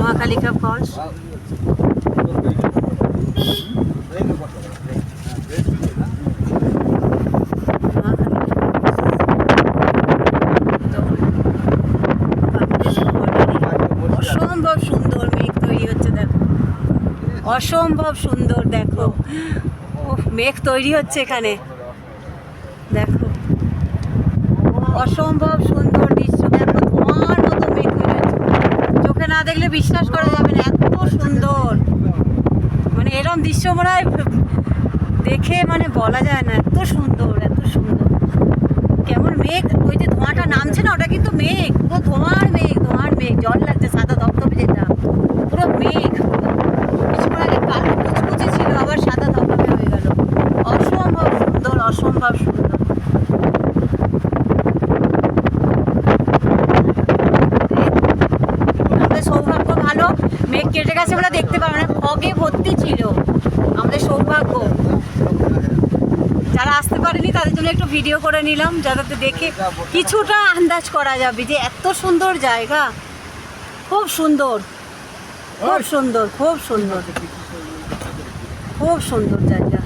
মহাকালিকা false. অসম্ভব সুন্দর মেঘ তৈরি হচ্ছে দেখো, অসম্ভব সুন্দর দেখো। মেঘ তৈরি হচ্ছে এখানে দেখো, অসম্ভব সুন্দর দৃশ্য দেখো। ধোঁয়ার মতো মেঘ তৈরি হচ্ছে, চোখে না দেখলে বিশ্বাস করা যাবে না, এত সুন্দর। মানে এরকম দৃশ্য মনে হয় দেখে মানে বলা যায় না, এত সুন্দর এত সুন্দর। কেমন মেঘ, ওই যে ধোঁয়াটা নামছে না, ওটা কিন্তু মেঘ, পুরো ধোঁয়ার মেঘ, ধোঁয়ার মেঘ। জল লাগছে সাদা ধপধপে, যেটা পুরো মেঘ। কিছুক্ষণ আগে কালো কুচকুচে ছিল, আবার সাদা ধপধপে হয়ে গেল। অসম্ভব সুন্দর, অসম্ভব সুন্দর। আমাদের সৌভাগ্য ভালো, মেঘ কেটে গেছে বলে দেখতে পাবো না, ফগে ভর্তি ছিল। আমাদের সৌভাগ্য। যারা আসতে পারেনি তাদের জন্য একটু ভিডিও করে নিলাম, যাতে দেখে কিছুটা আন্দাজ করা যাবে যে এত সুন্দর জায়গা। খুব সুন্দর, খুব সুন্দর, খুব সুন্দর, খুব সুন্দর জায়গা।